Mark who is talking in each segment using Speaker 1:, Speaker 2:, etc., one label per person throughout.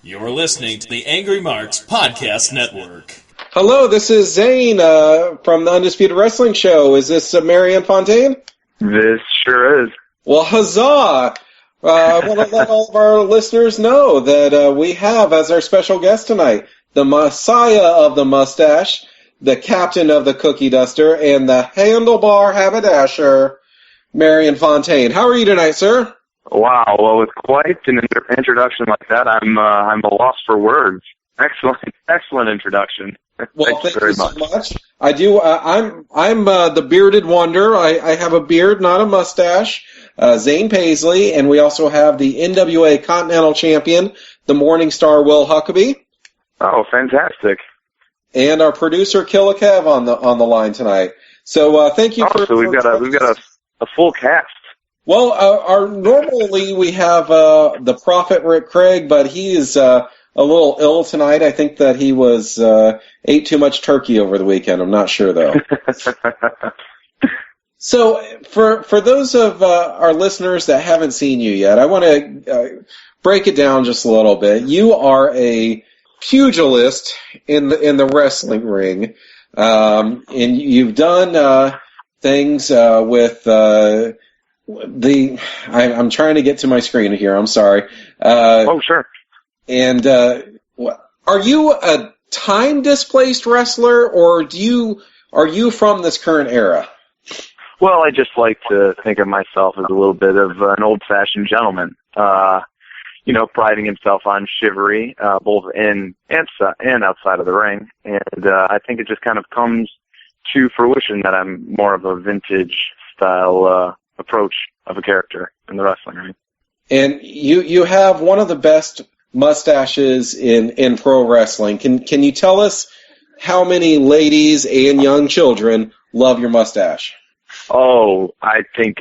Speaker 1: You're listening to the Angry Marks Podcast Network.
Speaker 2: Hello, this is Zane from the Undisputed Wrestling Show. Is this Marion Fontaine?
Speaker 3: This sure is.
Speaker 2: Well, huzzah! I want to let all of our listeners know that we have as our special guest tonight the Messiah of the Mustache, the Captain of the Cookie Duster, and the Handlebar Haberdasher, Marion Fontaine. How are you tonight, sir?
Speaker 3: Wow, well, with quite an introduction like that, I'm a loss for words. Excellent introduction.
Speaker 2: Well, thank you so much. I do. I'm the bearded wonder. I have a beard, not a mustache. Zane Paisley, and we also have the NWA Continental Champion, the Morning Star Will Huckabee.
Speaker 3: Oh, fantastic!
Speaker 2: And our producer Killa Kev on the line tonight. So thank you for.
Speaker 3: So we've got a full cast.
Speaker 2: Well, normally we have the Prophet Rick Craig, but he is a little ill tonight. I think that he ate too much turkey over the weekend. I'm not sure though. So for those of our listeners that haven't seen you yet, I want to break it down just a little bit. You are a pugilist in the wrestling ring, and you've done things with. I'm trying to get to my screen here. I'm sorry.
Speaker 3: Oh, sure.
Speaker 2: And are you a time-displaced wrestler, or are you from this current era?
Speaker 3: Well, I just like to think of myself as a little bit of an old-fashioned gentleman. Priding himself on chivalry, both in and outside of the ring. And I think it just kind of comes to fruition that I'm more of a vintage style approach of a character in the wrestling ring.
Speaker 2: And you have one of the best mustaches in pro wrestling. Can you tell us how many ladies and young children love your mustache?
Speaker 3: Oh, I think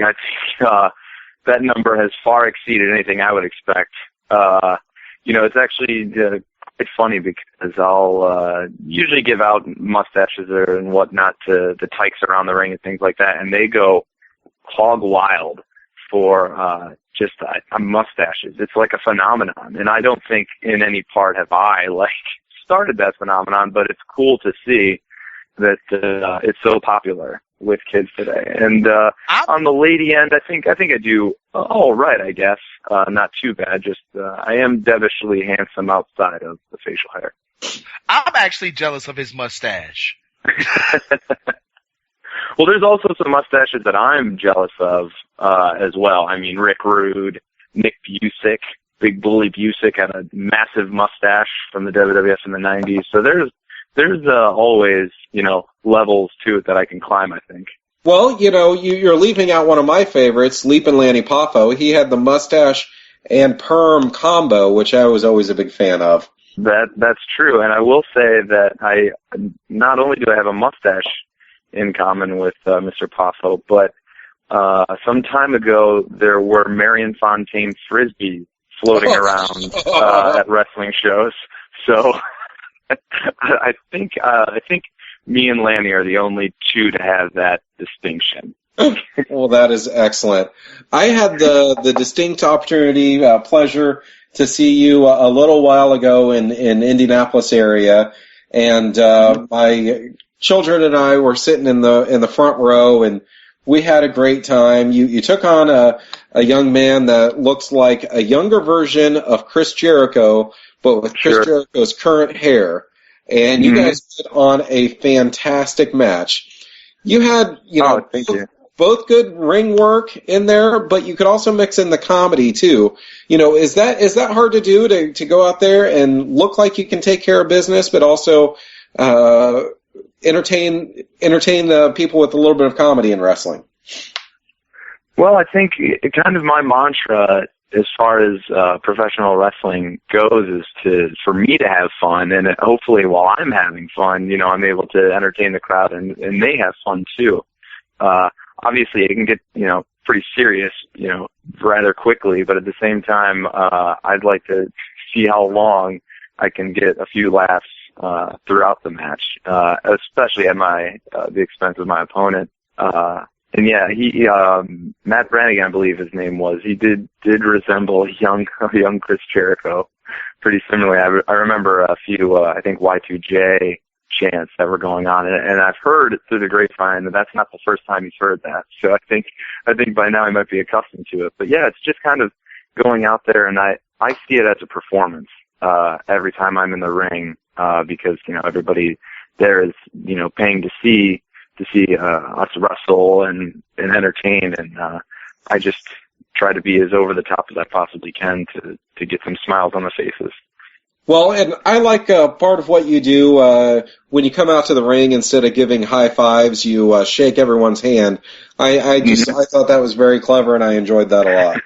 Speaker 3: that number has far exceeded anything I would expect. It's actually quite funny because I'll usually give out mustaches and whatnot to the tykes around the ring and things like that, and they go hog wild for just mustaches. It's like a phenomenon, and I don't think in any part have I started that phenomenon, but it's cool to see that it's so popular with kids today. And on the lady end, I think I do all right, I guess. Not too bad. Just I am devilishly handsome outside of the facial hair.
Speaker 4: I'm actually jealous of his mustache.
Speaker 3: Well, there's also some mustaches that I'm jealous of as well. I mean, Rick Rude, Nick Busick, Big Bully Busick had a massive mustache from the WWF in the 90s. So there's always, levels to it that I can climb, I think.
Speaker 2: Well, you're leaving out one of my favorites, Leapin' Lanny Poffo. He had the mustache and perm combo, which I was always a big fan of.
Speaker 3: That's true, and I will say that I not only do I have a mustache in common with Mr. Poffo, but some time ago there were Marion Fontaine frisbees floating around at wrestling shows. So I think me and Lanny are the only two to have that distinction.
Speaker 2: Well, that is excellent. I had the distinct opportunity, pleasure to see you a little while ago in Indianapolis area, and my children and I were sitting in the front row, and we had a great time. You took on a young man that looks like a younger version of Chris Jericho, but with Chris Jericho's current hair. And you guys put on a fantastic match. You had,
Speaker 3: thank you.
Speaker 2: Both good ring work in there, but you could also mix in the comedy too. Is that hard to do to go out there and look like you can take care of business, but also entertain the people with a little bit of comedy in wrestling?
Speaker 3: Well, I think kind of my mantra as far as professional wrestling goes is for me to have fun, and hopefully while I'm having fun, I'm able to entertain the crowd and they have fun too. Obviously it can get, pretty serious, rather quickly, but at the same time, I'd like to see how long I can get a few laughs throughout the match, especially at the expense of my opponent. And yeah, he Matt Brannigan, I believe his name was. He did resemble young Chris Jericho, pretty similarly. I remember a few, I think Y2J chants that were going on, and I've heard through the grapevine that that's not the first time he's heard that. So I think by now he might be accustomed to it. But yeah, it's just kind of going out there, and I see it as a performance every time I'm in the ring, because everybody there is paying to see us wrestle and entertain, and I just try to be as over the top as I possibly can to get some smiles on the faces.
Speaker 2: Well, and I like part of what you do when you come out to the ring. Instead of giving high fives, you shake everyone's hand. I thought that was very clever, and I enjoyed that a lot.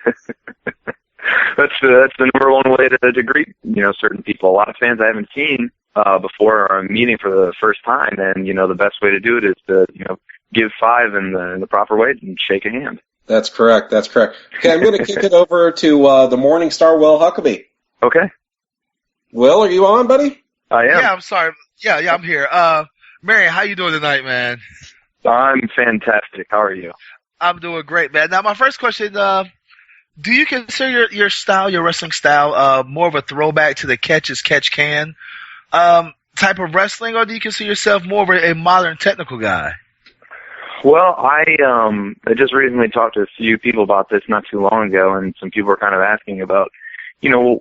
Speaker 3: That's the number one way to greet certain people. A lot of fans I haven't seen before are meeting for the first time, and the best way to do it is to give five in the proper way and shake a hand.
Speaker 2: That's correct. Okay, I'm going to kick it over to the Morning Star, Will Huckabee.
Speaker 3: Okay.
Speaker 2: Will, are you on, buddy?
Speaker 4: I am. Yeah, I'm sorry. Yeah, I'm here. Marion, how you doing tonight, man?
Speaker 3: I'm fantastic. How are you?
Speaker 4: I'm doing great, man. Now, my first question, do you consider your style, your wrestling style, more of a throwback to the catch as catch can type of wrestling, or do you consider yourself more of a modern technical guy?
Speaker 3: Well, I just recently talked to a few people about this not too long ago, and some people were kind of asking about,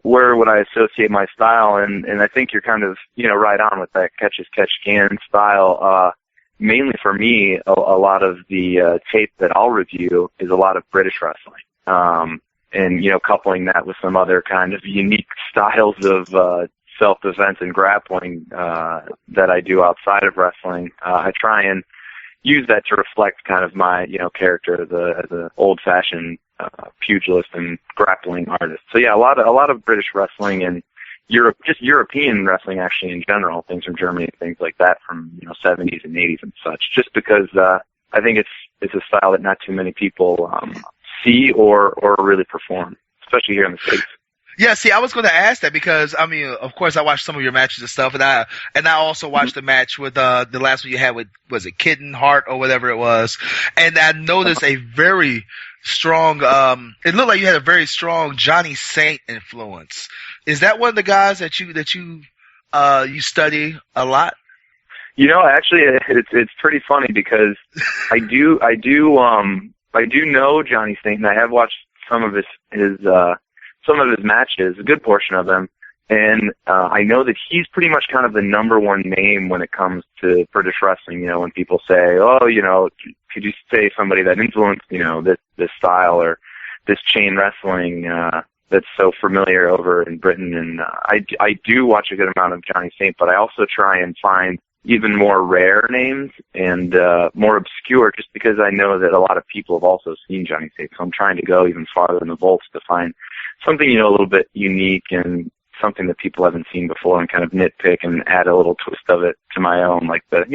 Speaker 3: where would I associate my style, and I think you're kind of, right on with that catch as catch can style. Mainly for me, a lot of the tape that I'll review is a lot of British wrestling. And, coupling that with some other kind of unique styles of self-defense and grappling that I do outside of wrestling. I try and use that to reflect kind of my, character as a old-fashioned pugilist and grappling artist. So yeah, a lot of British wrestling and just European wrestling actually in general, things from Germany, things like that from 70s and 80s and such. Just because I think it's a style that not too many people see or really perform, especially here in the States.
Speaker 4: Yeah, see, I was going to ask that because, of course, I watched some of your matches and stuff, and I also watched the match with the last one you had with, was it Kitten Hart or whatever it was, and I noticed a very strong, it looked like you had a very strong Johnny Saint influence. Is that one of the guys that you study a lot?
Speaker 3: Actually, it's pretty funny because I do know Johnny Saint, and I have watched some of his matches, a good portion of them, and I know that he's pretty much kind of the number one name when it comes to British wrestling. When people say, could you say somebody that influenced, this style or this chain wrestling that's so familiar over in Britain? And I do watch a good amount of Johnny Saint, but I also try and find even more rare names and more obscure, just because I know that a lot of people have also seen Johnny Saint. So I'm trying to go even farther in the vaults to find something, a little bit unique and something that people haven't seen before, and kind of nitpick and add a little twist of it to my own, like the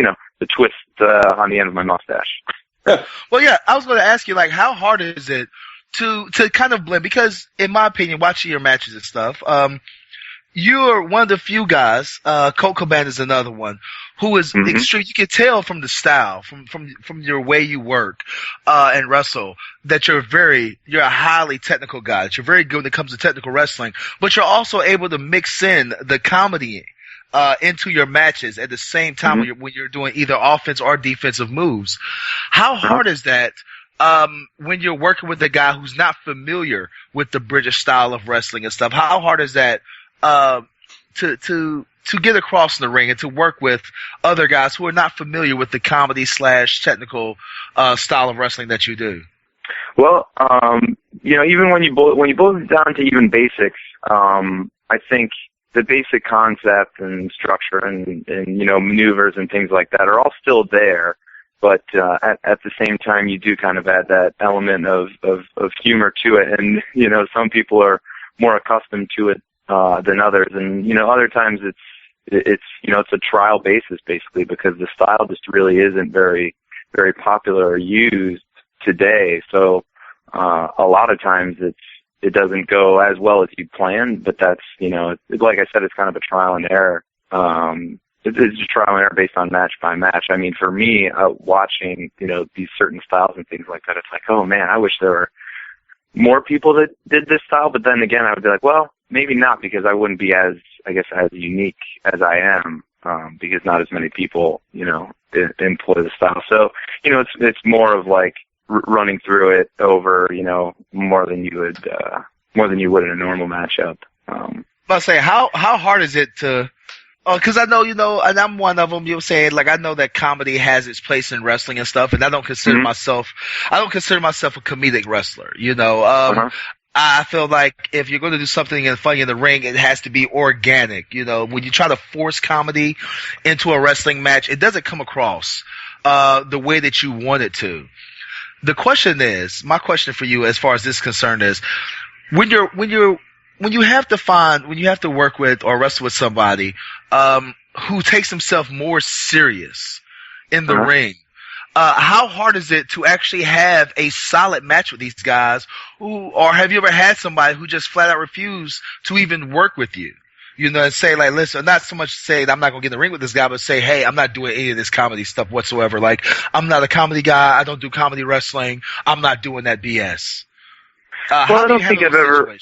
Speaker 3: twist on the end of my mustache.
Speaker 4: Well, yeah, I was going to ask you, how hard is it to kind of blend? Because in my opinion, watching your matches and stuff, you're one of the few guys, Colt Cabana is another one, who is extreme. You can tell from the style, from your way you work, and wrestle, that you're a highly technical guy, that you're very good when it comes to technical wrestling, but you're also able to mix in the comedy, into your matches at the same time when you're doing either offense or defensive moves. How hard is that, when you're working with a guy who's not familiar with the British style of wrestling and stuff? How hard is that, to get across in the ring and to work with other guys who are not familiar with the comedy / technical style of wrestling that you do?
Speaker 3: Well, even when you boil it down to even basics, I think the basic concept and structure and maneuvers and things like that are all still there. But at the same time, you do kind of add that element of humor to it, and some people are more accustomed to it than others, and other times it's a trial basis basically, because the style just really isn't very very popular or used today. So a lot of times it doesn't go as well as you planned, but that's like I said, it's kind of a trial and error. it's just trial and error based on match by match. I mean, for me, watching, these certain styles and things like that, it's like, oh man, I wish there were more people that did this style. But then again, I would be like, well, maybe not, because I wouldn't be as unique as I am, because not as many people, employ the style. So, it's more of like running through it over, more than you would in a normal matchup.
Speaker 4: I'll say, how hard is it to? Because I know, and I'm one of them. You'll say, like, I know that comedy has its place in wrestling and stuff, and I don't consider myself a comedic wrestler. I feel like if you're going to do something funny in the ring, it has to be organic. When you try to force comedy into a wrestling match, it doesn't come across the way that you want it to. My question for you, as far as this is concerned, is when you have to work with or wrestle with somebody who takes himself more serious in the ring, how hard is it to actually have a solid match with these guys? Or have you ever had somebody who just flat out refused to even work with you? And say, like, listen, not so much say that I'm not going to get in the ring with this guy, but say, hey, I'm not doing any of this comedy stuff whatsoever. Like, I'm not a comedy guy. I don't do comedy wrestling. I'm not doing that BS.
Speaker 3: I don't think I've ever.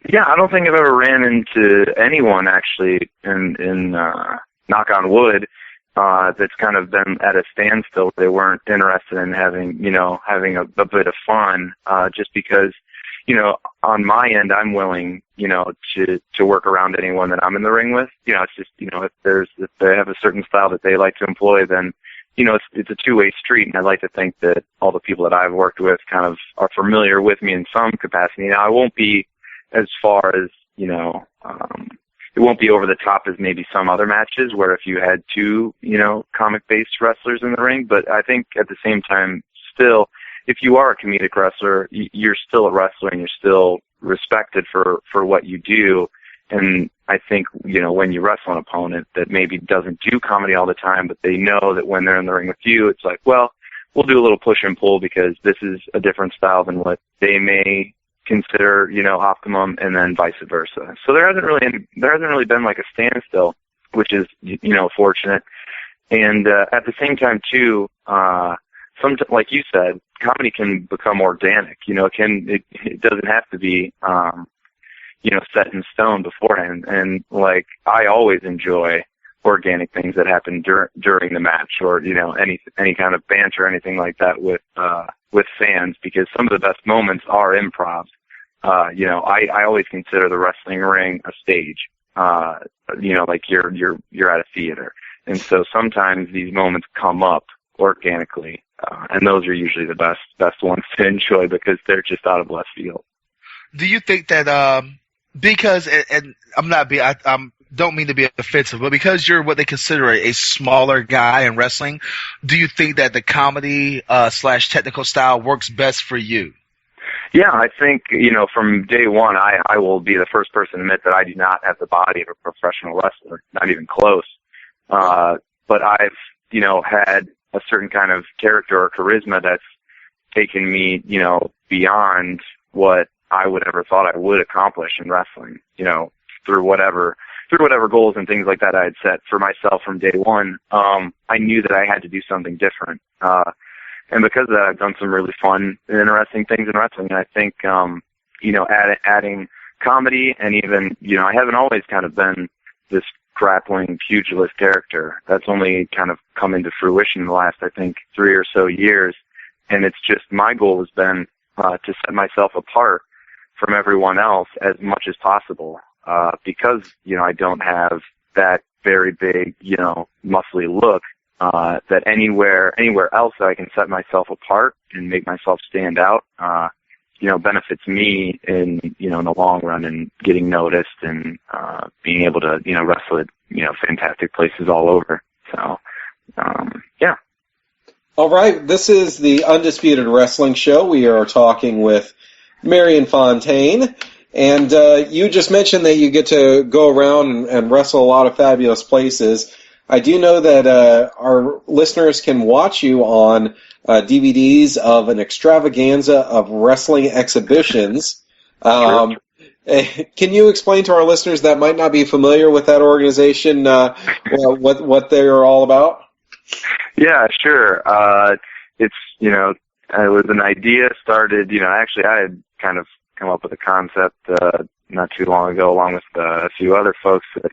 Speaker 3: Yeah, I don't think I've ever ran into anyone actually in knock on wood, that's kind of been at a standstill. They weren't interested in having a bit of fun, just because, on my end, I'm willing, to work around anyone that I'm in the ring with. It's just, if they have a certain style that they like to employ, then, it's a two-way street. And I like to think that all the people that I've worked with kind of are familiar with me in some capacity. Now, I won't be as far as, it won't be over the top as maybe some other matches where if you had two, comic-based wrestlers in the ring. But I think at the same time, still, if you are a comedic wrestler, you're still a wrestler and you're still respected for what you do. And I think, when you wrestle an opponent that maybe doesn't do comedy all the time, but they know that when they're in the ring with you, it's like, well, we'll do a little push and pull because this is a different style than what they may consider, optimum, and then vice versa. So there hasn't really been like a standstill, which is, fortunate. And at the same time too, like you said, comedy can become organic. It doesn't have to be, set in stone beforehand. And like I always enjoy organic things that happen during the match, or any kind of banter or anything like that with fans, because some of the best moments are improv. I always consider the wrestling ring a stage. Like you're at a theater, and so sometimes these moments come up organically, and those are usually the best ones to enjoy because they're just out of left field.
Speaker 4: Do you think that because and I don't mean to be offensive, but because you're what they consider a smaller guy in wrestling, do you think that the comedy / technical style works best for you?
Speaker 3: Yeah, I think, from day one, I will be the first person to admit that I do not have the body of a professional wrestler, not even close. But I've, had a certain kind of character or charisma that's taken me, beyond what I would ever thought I would accomplish in wrestling, through whatever goals and things like that I had set for myself from day one. I knew that I had to do something different. And because of that, I've done some really fun and interesting things in wrestling. And I think, adding comedy and even, I haven't always kind of been this grappling pugilist character. That's only kind of come into fruition in the last, I think, 3 or so years. And it's just my goal has been to set myself apart from everyone else as much as possible, because, I don't have that very big, muscly look. That anywhere else that I can set myself apart and make myself stand out, benefits me in the long run and getting noticed and, being able to, wrestle at, fantastic places all over. So, yeah.
Speaker 2: All right. This is the Undisputed Wrestling Show. We are talking with Marion Fontaine. And, you just mentioned that you get to go around and wrestle a lot of fabulous places. I do know that our listeners can watch you on DVDs of an extravaganza of wrestling exhibitions. And Can you explain to our listeners that might not be familiar with that organization what they're all about?
Speaker 3: Yeah, sure. It's, it was an idea started, actually I had kind of come up with a concept not too long ago along with a few other folks that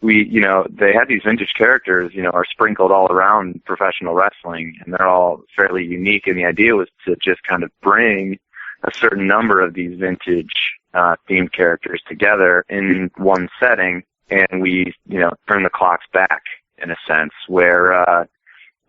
Speaker 3: they had these vintage characters, are sprinkled all around professional wrestling, and they're all fairly unique, and the idea was to just kind of bring a certain number of these vintage themed characters together in one setting, and we, turn the clocks back in a sense where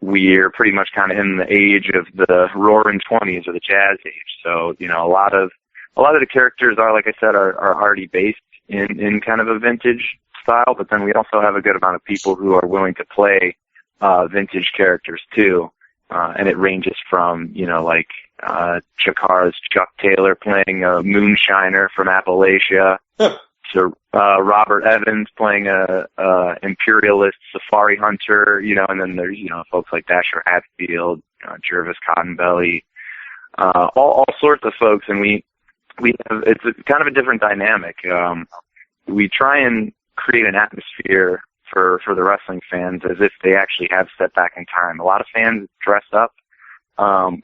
Speaker 3: we're pretty much kind of in the age of the roaring 20s or the jazz age. So, a lot of the characters are, like I said, are already based in kind of a vintage style, but then we also have a good amount of people who are willing to play vintage characters too. And it ranges from, Chikara's Chuck Taylor playing a moonshiner from Appalachia to Robert Evans playing a imperialist safari hunter, and then there's, folks like Dasher Hatfield, Jervis Cottonbelly, all sorts of folks, and we have, it's kind of a different dynamic. We try and create an atmosphere for the wrestling fans as if they actually have stepped back in time. A lot of fans dress up.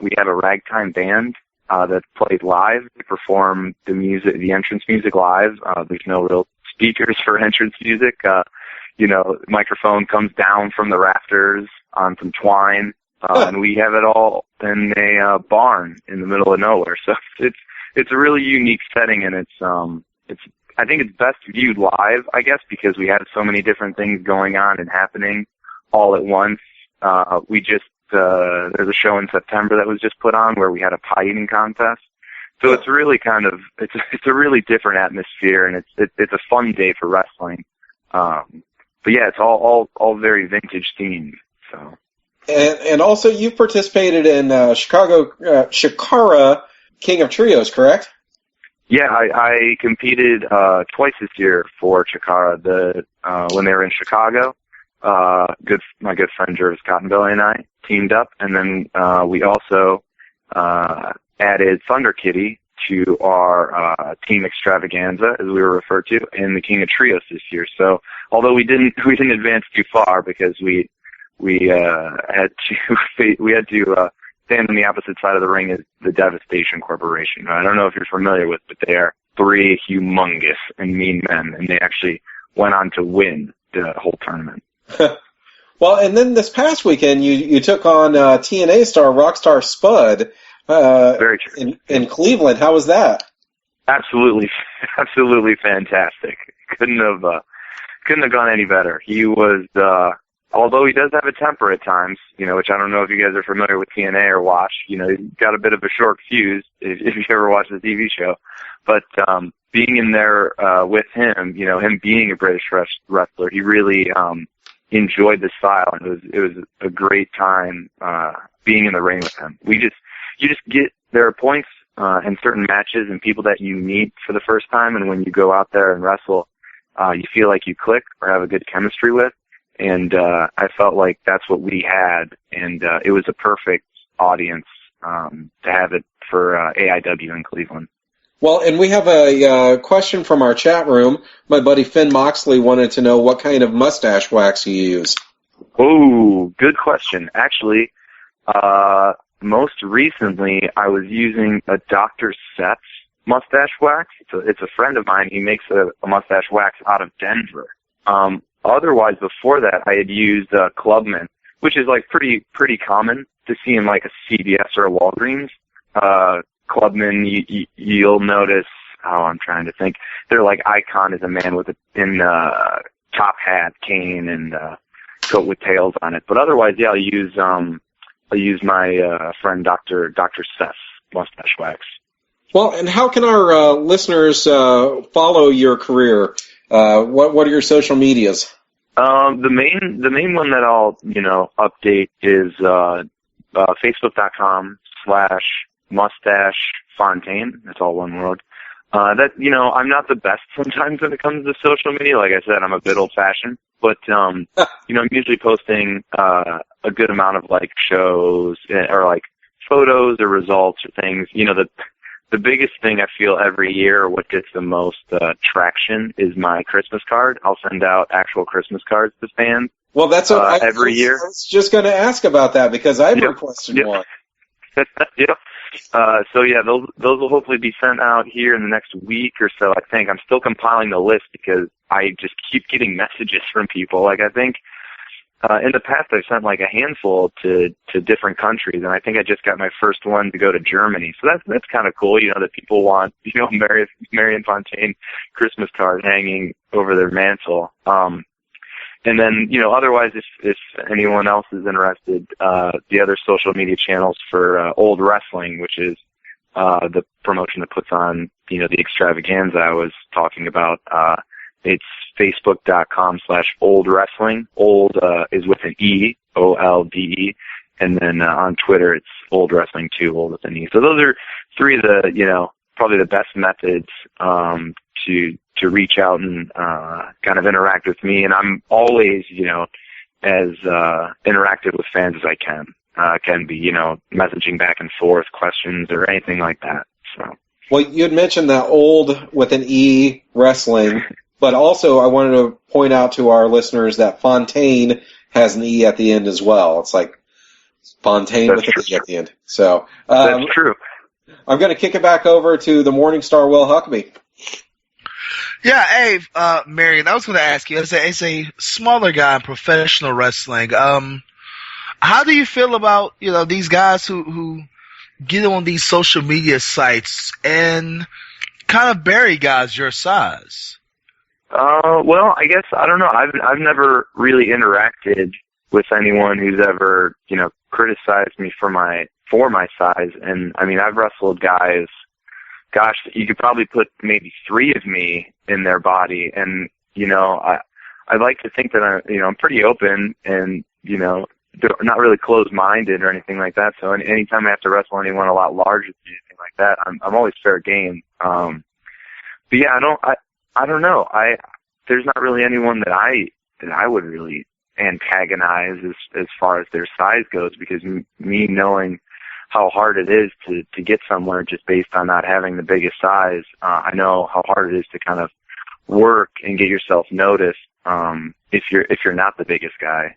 Speaker 3: We have a ragtime band that plays live. We perform the entrance music live. There's no real speakers for entrance music. Microphone comes down from the rafters on some twine, and we have it all in a barn in the middle of nowhere. So it's a really unique setting, and I think it's best viewed live, I guess, because we have so many different things going on and happening all at once. There's a show in September that was just put on where we had a pie eating contest. So it's really it's a really different atmosphere, and it's a fun day for wrestling. But yeah, it's all very vintage themed. So.
Speaker 2: And also you participated in Chikara King of Trios, correct?
Speaker 3: Yeah, I competed twice this year for Chikara. When they were in Chicago, my good friend Jervis Cottonbelly and I teamed up, and then we also added Thunder Kitty to our team extravaganza, as we were referred to, in the King of Trios this year. So, although we didn't advance too far because we had to stand on the opposite side of the ring as the Devastation Corporation. I don't know if you're familiar with, but they are three humongous and mean men, and they actually went on to win the whole tournament.
Speaker 2: Well, and then this past weekend, you took on TNA star Rockstar Spud
Speaker 3: Very true.
Speaker 2: in Cleveland. How was that?
Speaker 3: Absolutely fantastic. Couldn't have gone any better. He was, although he does have a temper at times, which I don't know if you guys are familiar with TNA or watch. He's got a bit of a short fuse if you ever watch the TV show. But being in there with him, him being a British wrestler, he really enjoyed the style, and it was a great time being in the ring with him. There are points in certain matches and people that you meet for the first time, and when you go out there and wrestle, you feel like you click or have a good chemistry with. And I felt like that's what we had, and it was a perfect audience to have it for AIW in Cleveland.
Speaker 2: Well, and we have a question from our chat room. My buddy Finn Moxley wanted to know what kind of mustache wax you use.
Speaker 3: Oh, good question. Actually, most recently I was using a Dr. Seth's mustache wax. It's a friend of mine. He makes a mustache wax out of Denver. Otherwise, before that, I had used Clubman, which is like pretty common to see in like a CVS or a Walgreens. Clubman, you'll notice. Oh, I'm trying to think. Their like icon is a man with top hat, cane, and coat with tails on it. But otherwise, yeah, I use my friend Dr. Seth's mustache wax.
Speaker 2: Well, and how can our listeners follow your career? What are your social medias?
Speaker 3: The main one that I'll update is Facebook.com/Mustache Fontaine. That's all one word. I'm not the best sometimes when it comes to social media. Like I said, I'm a bit old fashioned, but I'm usually posting a good amount of like shows or like photos or results or things. the biggest thing I feel every year, what gets the most traction, is my Christmas card. I'll send out actual Christmas cards to fans.
Speaker 2: Well, that's what
Speaker 3: every year.
Speaker 2: I was just going to ask about that because I've requested one.
Speaker 3: Yep. So yeah, those will hopefully be sent out here in the next week or so. I think I'm still compiling the list because I just keep getting messages from people. Like, I think in the past I've sent like a handful to different countries, and I think I just got my first one to go to Germany. So that's kind of cool, that people want, Marion Fontaine Christmas card hanging over their mantle. And then, otherwise, if anyone else is interested, the other social media channels for Old Wrestling, which is the promotion that puts on, the extravaganza I was talking about, it's facebook.com/Old Wrestling. Old is with an E, OLDE. And then on Twitter, it's Old Wrestling 2, Old with an E. So those are three of the, probably the best methods to reach out and kind of interact with me. And I'm always, as interactive with fans as I can be, messaging back and forth, questions or anything like that. So.
Speaker 2: Well, you had mentioned that Old with an E wrestling, but also I wanted to point out to our listeners that Fontaine has an E at the end as well. It's like Fontaine with an E at the end. So
Speaker 3: that's true.
Speaker 2: I'm going to kick it back over to the Morningstar Will Huckabee.
Speaker 4: Yeah, hey, Marion, I was going to ask you, as a smaller guy in professional wrestling, how do you feel about, these guys who get on these social media sites and kind of bury guys your size?
Speaker 3: Well, I guess, I don't know. I've never really interacted with anyone who's ever, criticized me for my size. And I mean, I've wrestled guys, gosh, you could probably put maybe 3 of me in their body. And, I like to think that I'm pretty open and, not really closed-minded or anything like that. So anytime I have to wrestle anyone a lot larger than anything like that, I'm always fair game. But yeah, I don't know. There's not really anyone that I would really antagonize as far as their size goes, because me knowing how hard it is to get somewhere just based on not having the biggest size, I know how hard it is to kind of work and get yourself noticed if you're not the biggest guy.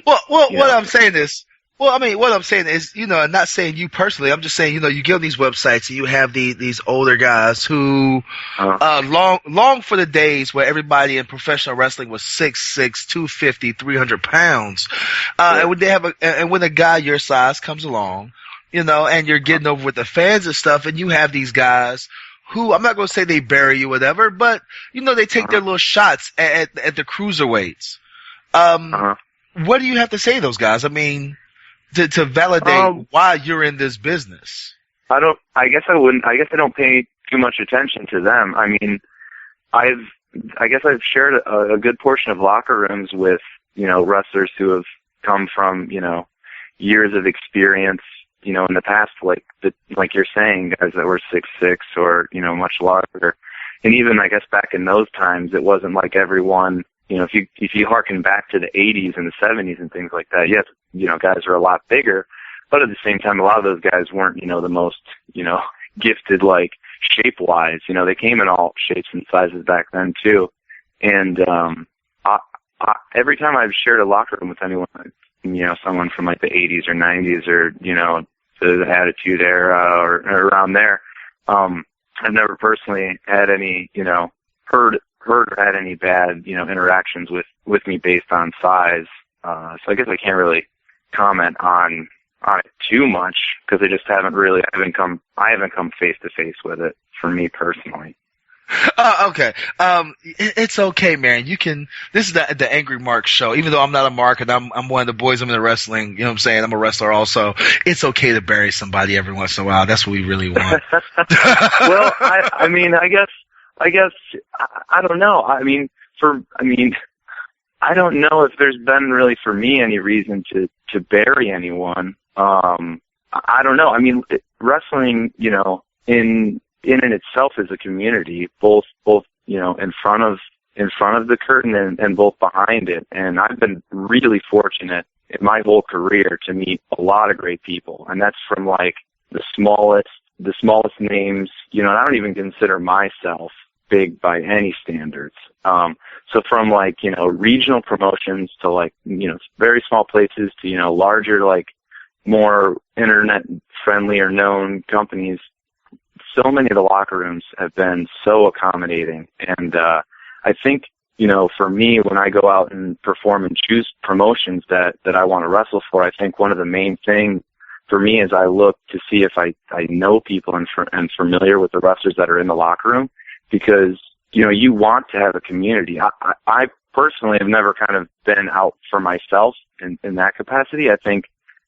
Speaker 4: What I'm saying is, I'm not saying you personally. I'm just saying, you get on these websites and you have these older guys who, long for the days where everybody in professional wrestling was 6'6", 250, 300 pounds. And when a guy your size comes along, and you're getting over with the fans and stuff, and you have these guys who, I'm not going to say they bury you, whatever, but, they take their little shots at the cruiserweights. What do you have to say to those guys? I mean, to validate why you're in this business.
Speaker 3: I guess I don't pay too much attention to them. I mean, I've shared a good portion of locker rooms with, wrestlers who have come from, years of experience, in the past, like you're saying, guys that were 6'6" or, much larger. And even, I guess, back in those times, it wasn't like everyone, if you harken back to the 80s and the 70s and things like that, yes, guys are a lot bigger, but at the same time, a lot of those guys weren't, the most, gifted, like, shape-wise. They came in all shapes and sizes back then, too. And every time I've shared a locker room with anyone, someone from, like, the 80s or 90s or, the Attitude Era or around there, I've never personally had any, heard or had any bad, interactions with me based on size. So I guess I can't really comment on it too much because I haven't come face to face with it for me personally.
Speaker 4: Okay. It's okay, man. This is the Angry Mark show. Even though I'm not a Mark and I'm one of the boys, I'm in the wrestling, you know what I'm saying? I'm a wrestler also. It's okay to bury somebody every once in a while. That's what we really want.
Speaker 3: Well, I guess I don't know. I don't know if there's been really for me any reason to bury anyone. I don't know. I mean, wrestling, in and itself is a community, both in front of the curtain and both behind it. And I've been really fortunate in my whole career to meet a lot of great people, and that's from like the smallest the smallest names, and I don't even consider myself big by any standards. So from like, regional promotions to like, very small places to, larger, like more internet friendly or known companies, so many of the locker rooms have been so accommodating. And, I think, for me, when I go out and perform and choose promotions that I want to wrestle for, I think one of the main things for me is I look to see if I know people and familiar with the wrestlers that are in the locker room, because, you want to have a community. I personally have never kind of been out for myself in that capacity. I think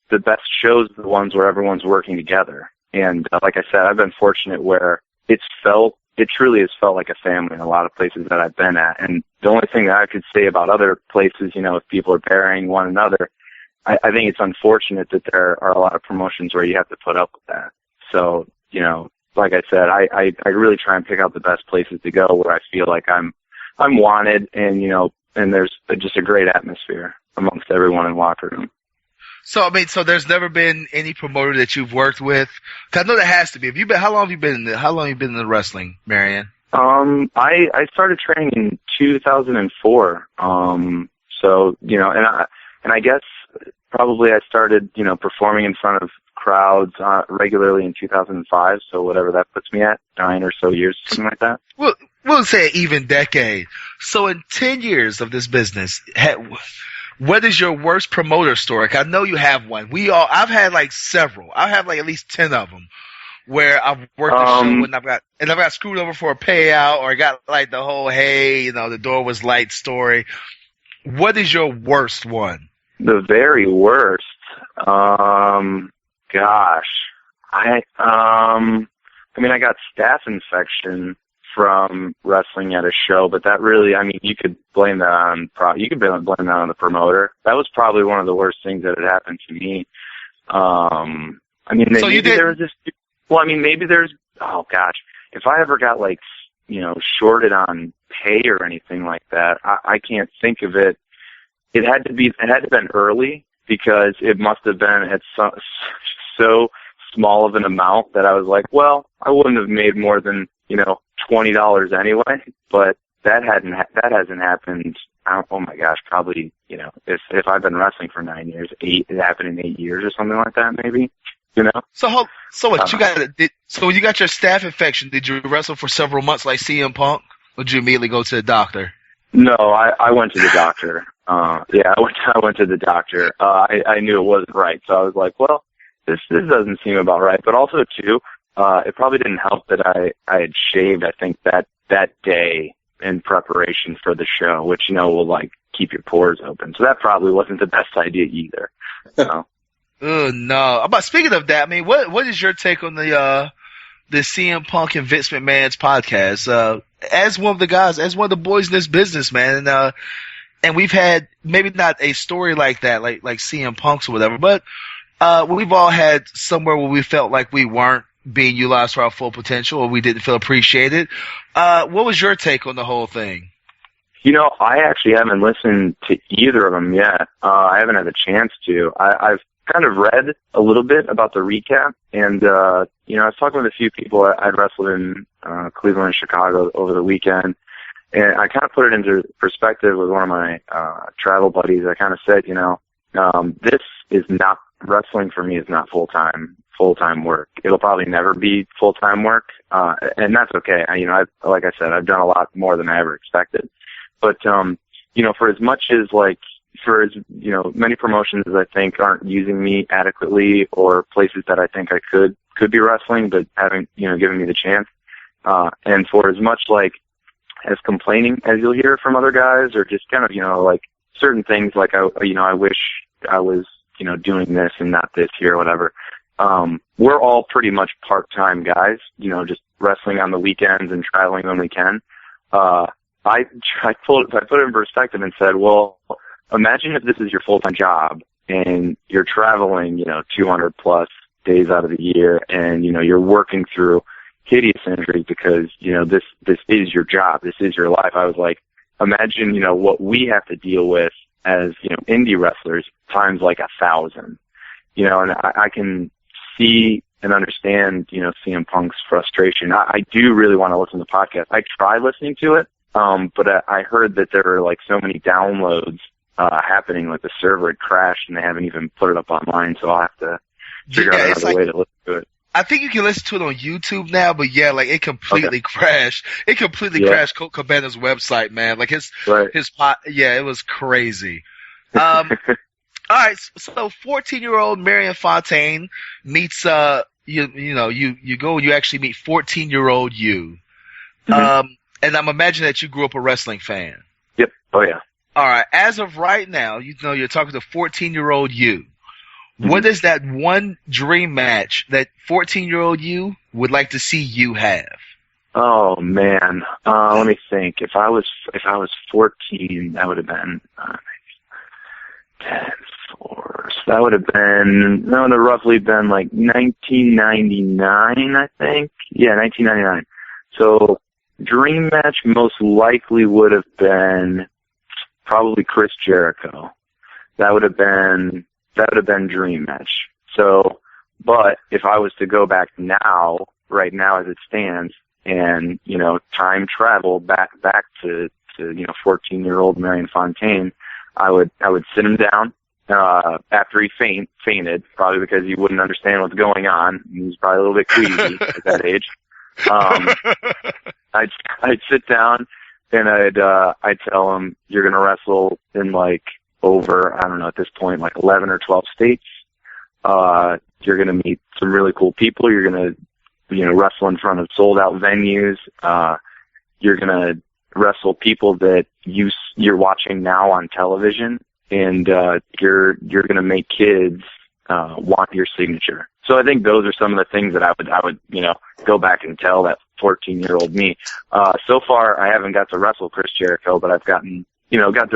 Speaker 3: the best shows are the ones where everyone's working together. And like I said, I've been fortunate where it truly has felt like a family in a lot of places that I've been at. And the only thing that I could say about other places, if people are burying one another, I think it's unfortunate that there are a lot of promotions where you have to put up with that. So, like I said, I really try and pick out the best places to go where I feel like I'm wanted, and, and there's just a great atmosphere amongst everyone in the locker room.
Speaker 4: So, so there's never been any promoter that you've worked with? 'Cause I know there has to be. How long have you been in the wrestling, Marion?
Speaker 3: I started training in 2004. So, and I guess probably I started, performing in front of crowds regularly in 2005. So whatever that puts me at, 9 or so years, something like that.
Speaker 4: We'll say even decade. So in 10 years of this business, what is your worst promoter story? I know you have one. I've had like several. I have like at least 10 of them where I've worked a show and I've got screwed over for a payout, or I got like the whole, hey, the door was light story. What is your worst one?
Speaker 3: The very worst. Gosh, I got staph infection from wrestling at a show, but that really, you could blame that on the promoter. That was probably one of the worst things that had happened to me. Oh gosh, if I ever got like, shorted on pay or anything like that, I can't think of it. It had to have been early, because it must have been at so small of an amount that I was like, well, I wouldn't have made more than, $20 anyway, but that hasn't happened. Oh my gosh, probably, if I've been wrestling for 9 years, it happened in 8 years or something like that, maybe,
Speaker 4: So what, so when you got your staph infection, did you wrestle for several months like CM Punk, or did you immediately go to the doctor?
Speaker 3: No, I went to the doctor. I went to the doctor. I knew it wasn't right, so I was like, well, this doesn't seem about right. But also too, it probably didn't help that I had shaved, I think, that day in preparation for the show, which, will like keep your pores open. So that probably wasn't the best idea either. So.
Speaker 4: Oh no! But speaking of that, what is your take on the CM Punk and Vince McMahon's podcast? As one of the guys, as one of the boys in this business, man, and we've had maybe not a story like that, like CM Punk's or whatever, but we've all had somewhere where we felt like we weren't being utilized for our full potential, or we didn't feel appreciated. What was your take on the whole thing?
Speaker 3: I actually haven't listened to either of them yet. I haven't had a chance to. I've kind of read a little bit about the recap, and I was talking with a few people. I'd wrestled in Cleveland and Chicago over the weekend, and I kind of put it into perspective with one of my travel buddies. I kind of said, this is not, wrestling for me is not full-time work. It'll probably never be full-time work, and that's okay. Like I said, I've done a lot more than I ever expected. But, for as much as many promotions as I think aren't using me adequately, or places that I think I could be wrestling, but haven't, given me the chance. And for as much as complaining as you'll hear from other guys, or just kind of, certain things I wish I was, doing this and not this here or whatever. We're all pretty much part-time guys, just wrestling on the weekends and traveling when we can. I put it in perspective and said, well, imagine if this is your full-time job and you're traveling, 200 plus days out of the year, and, you're working through hideous injuries because, this is your job. This is your life. I was like, imagine, what we have to deal with as, indie wrestlers times 1,000, and I can see and understand, CM Punk's frustration. I do really want to listen to the podcast. I tried listening to it, but I heard that there were like so many downloads happening, like the server had crashed and they haven't even put it up online, so I'll have to figure out another way to listen to it.
Speaker 4: I think you can listen to it on YouTube now, but yeah, like it completely crashed. It completely crashed Colt Cabana's website, man. Like his it was crazy. All right, so 14-year-old Marion Fontaine meets you go and you actually meet 14-year-old you.
Speaker 3: Mm-hmm.
Speaker 4: And I'm imagining that you grew up a wrestling fan.
Speaker 3: Yep. Oh yeah.
Speaker 4: All right, as of right now, you're talking to 14-year-old you.
Speaker 3: Mm-hmm.
Speaker 4: What is that one dream match that 14-year-old you would like to see you have?
Speaker 3: Oh man, let me think. If I was 14, that would have been 10, 4. So that would have roughly been like 1999, I think. Yeah, 1999. So dream match most likely would have been probably Chris Jericho. That would have been dream match. So, but if I was to go back now, right now as it stands, and, time travel back to 14-year-old Marion Fontaine, I would sit him down, after he fainted, probably because he wouldn't understand what's going on. He was probably a little bit queasy at that age. I'd sit down and I'd tell him, you're going to wrestle in like over, I don't know, at this point, like 11 or 12 states. You're going to meet some really cool people. You're going to, wrestle in front of sold out venues. You're going to wrestle people that you're watching now on television, and, you're going to make kids, want your signature. So I think those are some of the things that I would, go back and tell that 14-year-old me. So far I haven't got to wrestle Chris Jericho, but I've got to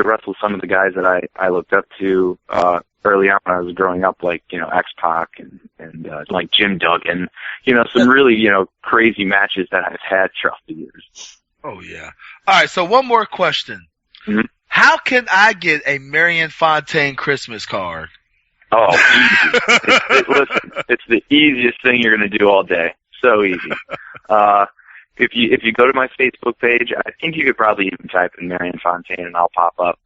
Speaker 3: wrestle some of the guys that I looked up to, early on when I was growing up, like, X-Pac and like Jim Duggan, some really, crazy matches that I've had throughout the years.
Speaker 4: Oh yeah. All right. So one more question.
Speaker 3: Mm-hmm.
Speaker 4: How can I get a Marion Fontaine Christmas card?
Speaker 3: Oh, easy. Listen, it's the easiest thing you're going to do all day. So easy. If you go to my Facebook page, I think you could probably even type in Marion Fontaine and I'll pop up.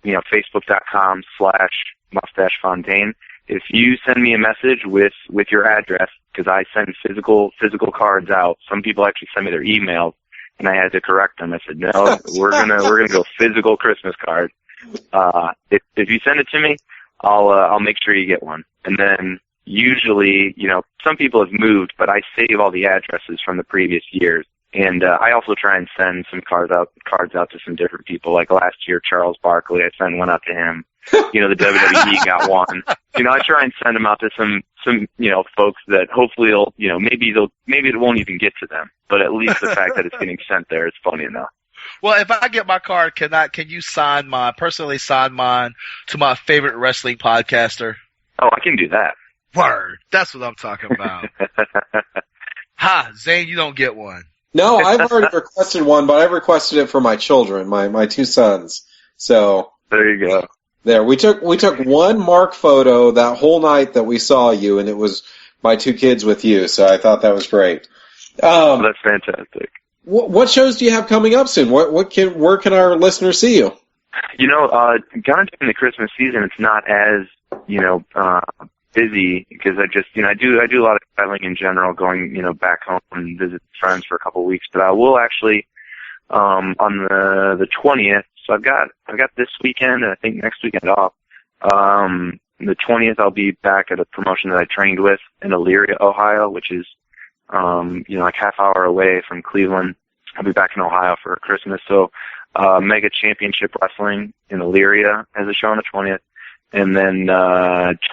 Speaker 3: Facebook.com/Mustache Fontaine. If you send me a message with your address, because I send physical cards out. Some people actually send me their emails, and I had to correct them. I said, no, we're gonna go physical Christmas card. If you send it to me, I'll make sure you get one. And then usually, some people have moved, but I save all the addresses from the previous years. And I also try and send some cards out to some different people. Like last year, Charles Barkley, I sent one out to him. The WWE got one. I try and send them out to some folks that hopefully maybe it won't even get to them. But at least the fact that it's getting sent there is funny enough.
Speaker 4: Well, if I get my card, can you personally sign mine to my favorite wrestling podcaster?
Speaker 3: Oh, I can do that.
Speaker 4: Word. That's what I'm talking about. Zane, you don't get one.
Speaker 2: No, I've already requested one, but I've requested it for my children, my two sons. So
Speaker 3: there you go.
Speaker 2: There, we took one mark photo that whole night that we saw you, and it was my two kids with you. So I thought that was great.
Speaker 3: That's fantastic.
Speaker 2: What shows do you have coming up soon? Where can our listeners see you?
Speaker 3: Kind of during the Christmas season, it's not as busy because I just I do a lot of traveling in general, going back home and visit friends for a couple of weeks. But I will actually on the 20th. So I've got this weekend and I think next weekend off. The 20th I'll be back at a promotion that I trained with in Elyria, Ohio, which is like half hour away from Cleveland. I'll be back in Ohio for Christmas. So Mega Championship Wrestling in Elyria has a show on the 20th. And then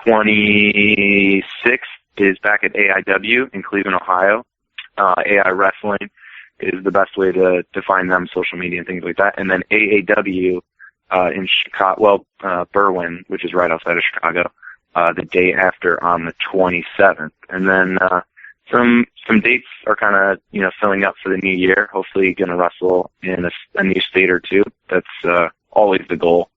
Speaker 3: 26th is back at AIW in Cleveland, Ohio. AI Wrestling is the best way to find them, social media and things like that. And then AAW in Chicago, Berwyn, which is right outside of Chicago, the day after on the 27th. And then some dates are kind of filling up for the new year. Hopefully going to wrestle in a new state or two. That's always the goal.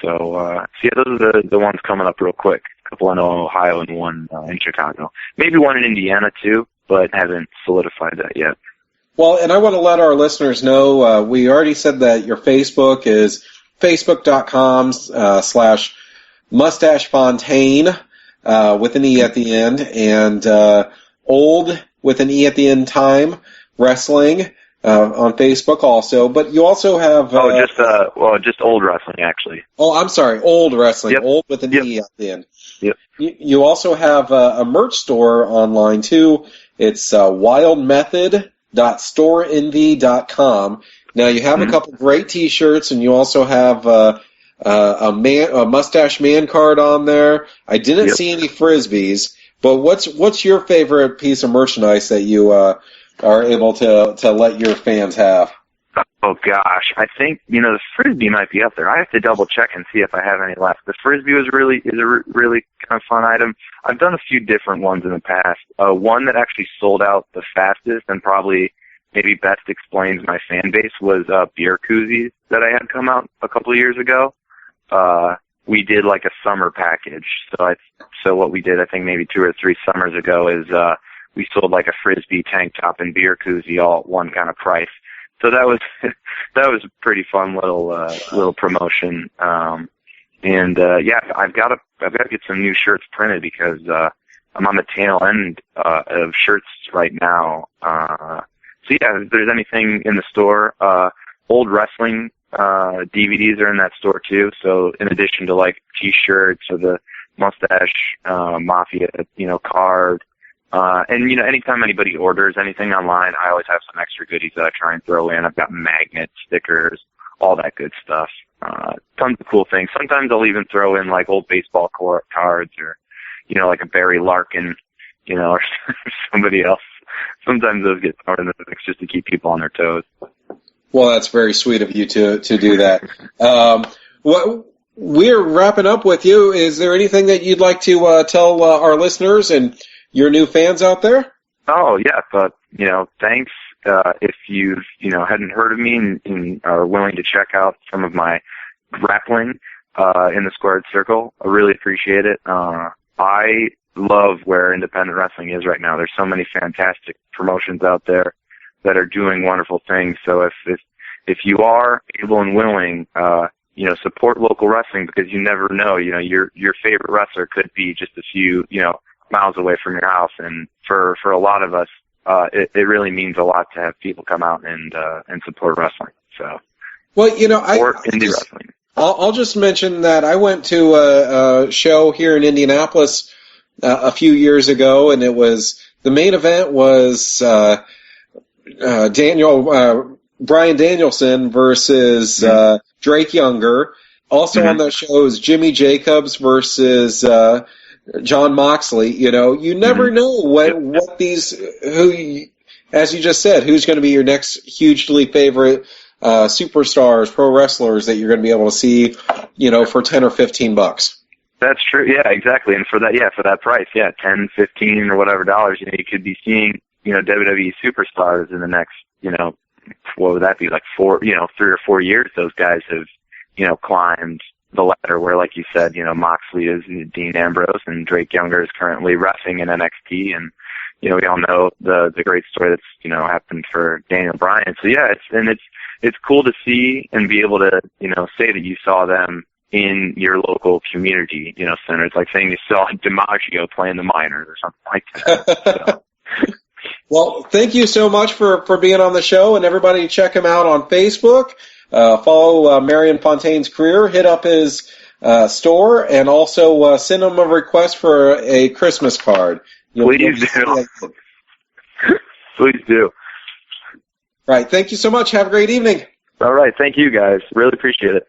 Speaker 3: So yeah, those are the ones coming up real quick. couple in Ohio and one in Chicago. Maybe one in Indiana too, but haven't solidified that yet.
Speaker 2: Well, and I want to let our listeners know, we already said that your Facebook is facebook.com/mustachefontaine, with an E at the end, and old with an E at the end time wrestling on Facebook also. But you also have
Speaker 3: just old wrestling actually.
Speaker 2: Oh, I'm sorry, old wrestling,
Speaker 3: yep.
Speaker 2: Old with an
Speaker 3: yep.
Speaker 2: E at the end.
Speaker 3: Yep.
Speaker 2: You also have a merch store online too. It's wildmethod.storeenvy.com. Now you have a couple great T-shirts, and you also have a mustache man card on there. I didn't see any frisbees, but what's your favorite piece of merchandise that you are able to let your fans have?
Speaker 3: Oh gosh, I think the frisbee might be up there. I have to double check and see if I have any left. The frisbee is a really kind of fun item. I've done a few different ones in the past. One that actually sold out the fastest and probably maybe best explains my fan base was beer koozies that I had come out a couple of years ago. We did like a summer package. So what we did, I think maybe 2 or 3 summers ago, is we sold like a frisbee, tank top, and beer koozie all at one kind of price. So that was a pretty fun little promotion. I've got to get some new shirts printed because I'm on the tail end of shirts right now. If there's anything in the store, old wrestling DVDs are in that store too. So in addition to like T-shirts or the Mustache Mafia, card. Anytime anybody orders anything online, I always have some extra goodies that I try and throw in. I've got magnets, stickers, all that good stuff. Tons of cool things. Sometimes I'll even throw in like old baseball cards or, like a Barry Larkin, or somebody else. Sometimes those get thrown in the mix just to keep people on their toes.
Speaker 2: Well, that's very sweet of you to do that. We're wrapping up with you. Is there anything that you'd like to tell our listeners and your new fans out there?
Speaker 3: Oh, yeah, but, thanks. If you hadn't heard of me and are willing to check out some of my grappling in the squared circle, I really appreciate it. I love where independent wrestling is right now. There's so many fantastic promotions out there that are doing wonderful things. So if you are able and willing, support local wrestling, because you never know, your favorite wrestler could be just a few, miles away from your house, and for a lot of us, it really means a lot to have people come out and support wrestling. So, support indie wrestling.
Speaker 2: I'll just mention that I went to a show here in Indianapolis a few years ago, and the main event was Bryan Danielson versus Drake Younger. Also on that show is Jimmy Jacobs versus John Moxley. You never know what these, as you just said, who's going to be your next hugely favorite superstars, pro wrestlers that you're going to be able to see, for $10 or $15.
Speaker 3: That's true. Yeah, exactly. And for that price, 10, 15 or whatever dollars, you could be seeing, WWE superstars in the next, what would that be, like 3 or 4 years? Those guys have, climbed the ladder where, like you said, Moxley is Dean Ambrose and Drake Younger is currently wrestling in NXT, and we all know the great story that's happened for Daniel Bryan. So it's cool to see and be able to say that you saw them in your local community center. It's like saying you saw DiMaggio playing the Miners or something like that. So.
Speaker 2: Well, thank you so much for being on the show, and everybody check him out on Facebook. Follow Marion Fontaine's career, hit up his store, and also send him a request for a Christmas card.
Speaker 3: Please do. Please do.
Speaker 2: Right. Thank you so much. Have a great evening.
Speaker 3: All right. Thank you, guys. Really appreciate it.